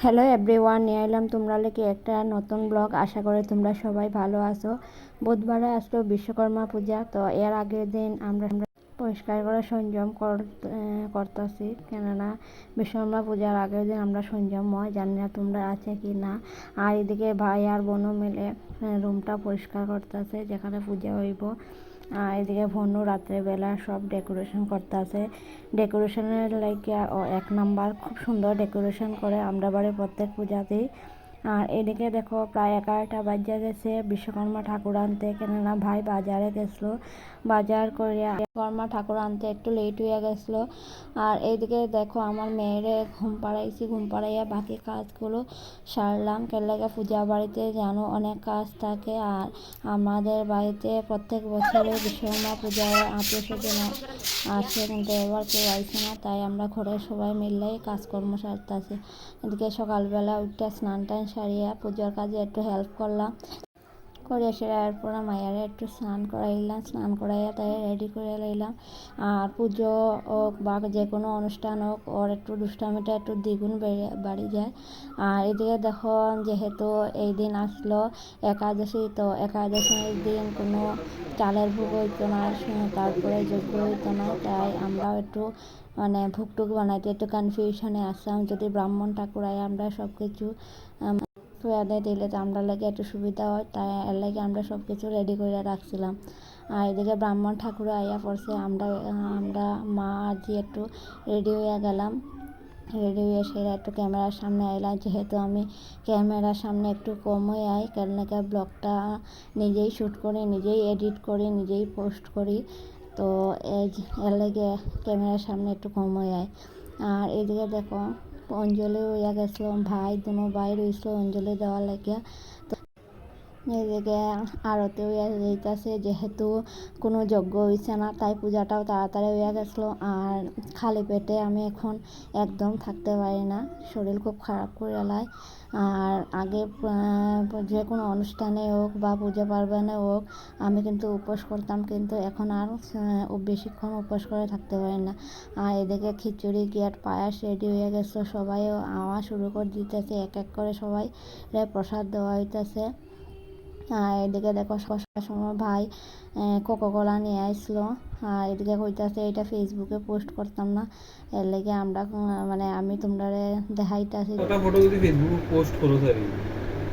Hello everyone, নিয়ে এলাম তোমরা লেগে একটা নতুন ব্লগ। আশা করি তোমরা সবাই ভালো আছো। বুধবারে আসলো বিশ্বকর্মা পূজা, তো এর আগের দিন আমরা পরিষ্কার করে সংযম করতেছি, কেননা বিশ্বকর্মা পূজার আগের দিন আমরা সংযমময়, জানি না তোমরা আছে কি না। আর এদিকে ভাই আর বোনও মিলে রুমটা পরিষ্কার করতেছে যেখানে পূজা হইব। আর এদিকে ভনু রাত্রেবেলা সব ডেকোরেশন করতেছে। ডেকোরেশনের লাগিয়া এক নাম্বার, খুব সুন্দর ডেকোরেশন করে আমরা বাড়ি প্রত্যেক পূজাতেই। আর এদিকে দেখো প্রায় 11টা বাজে গেছে বিশ্বকর্মা ঠাকুর আনতে, কেননা ভাই বাজারে গেছিলো, বাজার করিয়া বিশ্বকর্মা ঠাকুর আনতে একটু লেট হয়ে গেছিলো। আর এইদিকে দেখো আমার মেয়েরে ঘুম পাড়াইছি, ঘুম পাড়াইয়া বাকি কাজগুলো সারলাম। কেলাকে পূজা বাড়িতে জানো অনেক কাজ থাকে। আর আমাদের বাড়িতে প্রত্যেক বছরে বিশ্বকর্মা পূজায় আত্মীয় স্বজন আসে, কিন্তু এবার কেউ আইসে না, তাই আমরা ঘরের সবাই মিললেই কাজকর্ম সারতেছি। এদিকে সকালবেলা উঠে স্নান টান সারিয়া পুজোর কাজে একটু হেল্প করলাম, করে সেরার পরে মায়েরা একটু স্নান করাইলাম, স্নান করাইয়া তাই রেডি করে লইলাম। আর পুজো হোক বা যে কোনো অনুষ্ঠান হোক, ওর একটু দুষ্টামিটা একটু দ্বিগুণ বাড়ি যায়। আর এদিকে দেখো যেহেতু এই দিন আসলো একাদশী, তো একাদশীর দিন কোনো চালের ভোগ হইতো না, তারপরে যজ্ঞ হইতো না, তাই আমরাও একটু মানে ভোগটুক বানাইতে একটু কনফিউশনে আসলাম, যদি ব্রাহ্মণ ঠাকুর আয় আমরা সব কিছু পেয়াদে দিলে তো আমরা লাগে একটু সুবিধা হয়, তাই এর লাগে আমরা সব কিছু রেডি করে রাখছিলাম। আর এদিকে ব্রাহ্মণ ঠাকুর আইয়া পড়ছে, আমরা মা আর জি একটু রেডি হয়ে গেলাম। রেডি হয়ে সেরা একটু ক্যামেরার সামনে আইলাম, যেহেতু আমি ক্যামেরার সামনে একটু কম হয়ে আই, কারণ ব্লগটা নিজেই শ্যুট করি, নিজেই এডিট করি, নিজেই পোস্ট করি, তো এর লাগে ক্যামেরার সামনে একটু কম হয়ে আয়। আর এদিকে দেখো অঞ্জলি হইয়া গেছিলো, ভাই দুনো ভাই রইছিল অঞ্জলি দেওয়ার লাগিয়া। তো এদিকে আরতি হইয়া যাইতেছে, যেহেতু কোনো যজ্ঞ হইছে না, তাই পূজাটাও তাড়াতাড়ি হইয়া গেছিলো। আর খালি পেটে আমি এখন একদম থাকতে পারি না, শরীর খুব খারাপ করে এলায়। আর আগে যে কোনো অনুষ্ঠানে হোক বা পূজা পার্বণে হোক আমি কিন্তু উপোস করতাম, কিন্তু এখন আর বেশিক্ষণ উপোস করে থাকতে পারি না। আর এদিকে খিচুড়ি গিয়ার পায়াস রেডি হয়ে গেছে, সবাই আওয়া শুরু করে দিতেছে, এক এক করে সবাই প্রসাদ দেওয়া হইতেছে। আর এদিকে দেখো সময় ভাই কোকোকোলা নিয়ে আসলো। আর এদিকে হইতেছে এটা ফেসবুকে পোস্ট করতাম না, এর লেগে আমরা মানে আমি তোমরা দেখাইতেছি। ফটো যদি ফেসবুকে পোস্ট করো তারি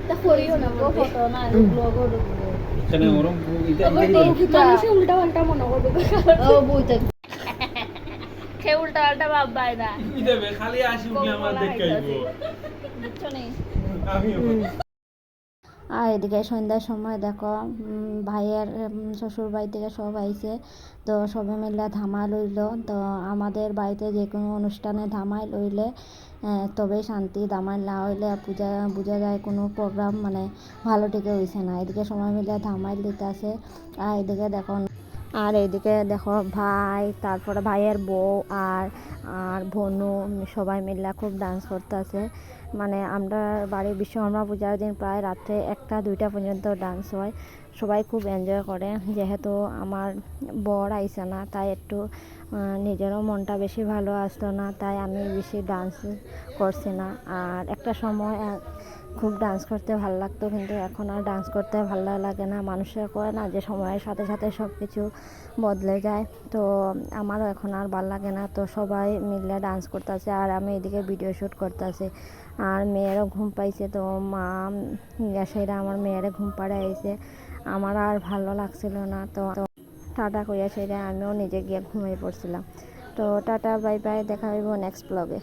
তা করিও না গো, ফটো না ব্লগও ঢুকবো এখানে ওরম এটা মানুষে উল্টা পাল্টা মনে করবে, ও বইতে খে উল্টা পাল্টা ভাববাই না, কি দেবে খালি আসি উনি আমার দেখাইবো, বুঝছো নি আমিও। আর এদিকে সন্ধ্যার সময় দেখো ভাইয়ের শ্বশুর বাড়ি থেকে সব আইছে, তো সবাই মিলে ধামাই লইল। তো আমাদের বাড়িতে যে কোনো অনুষ্ঠানে ধামাই লইলে তবে শান্তি, ধামাই না হইলে বোঝা যায় কোনো প্রোগ্রাম মানে ভালো থেকে হইছে না। এদিকে সবাই মিলে ধামাই দিতে আছে। আর এদিকে দেখো ভাই, তারপরে ভাইয়ের বউ আর ভনু সবাই মিলে খুব ডান্স করতে আছে। মানে আমরা বাড়ির বিশ্বকর্মা পূজার দিন প্রায় রাত্রে 1টা-2টা পর্যন্ত ডান্স হয়, সবাই খুব এনজয় করে। যেহেতু আমার বর আইসে না, তাই একটু নিজেরও মনটা বেশি ভালো আসতো না, তাই আমি বেশি ডান্স করছি না। আর একটা সময় খুব ডান্স করতে ভালো লাগতো, কিন্তু এখন আর ডান্স করতে ভালো লাগে না। মানুষের কয় না যে সময়ের সাথে সাথে সব কিছু বদলে যায়, তো আমারও এখন আর ভালো লাগে না। তো সবাই মিলে ডান্স করতেছে আর আমি এদিকে ভিডিও শ্যুট করতেছি। আর মেয়েরও ঘুম পাইছে, তো মা সেরা আমার মেয়েরে ঘুম পাড়ে আইছে। আমার আর ভালো লাগছিল না, তো টাটা কইয়া সেরা আমিও নিজে গিয়ে ঘুমিয়ে পড়ছিলাম। তো টাটা, বাই বাই, দেখা হইব নেক্সট ব্লগে।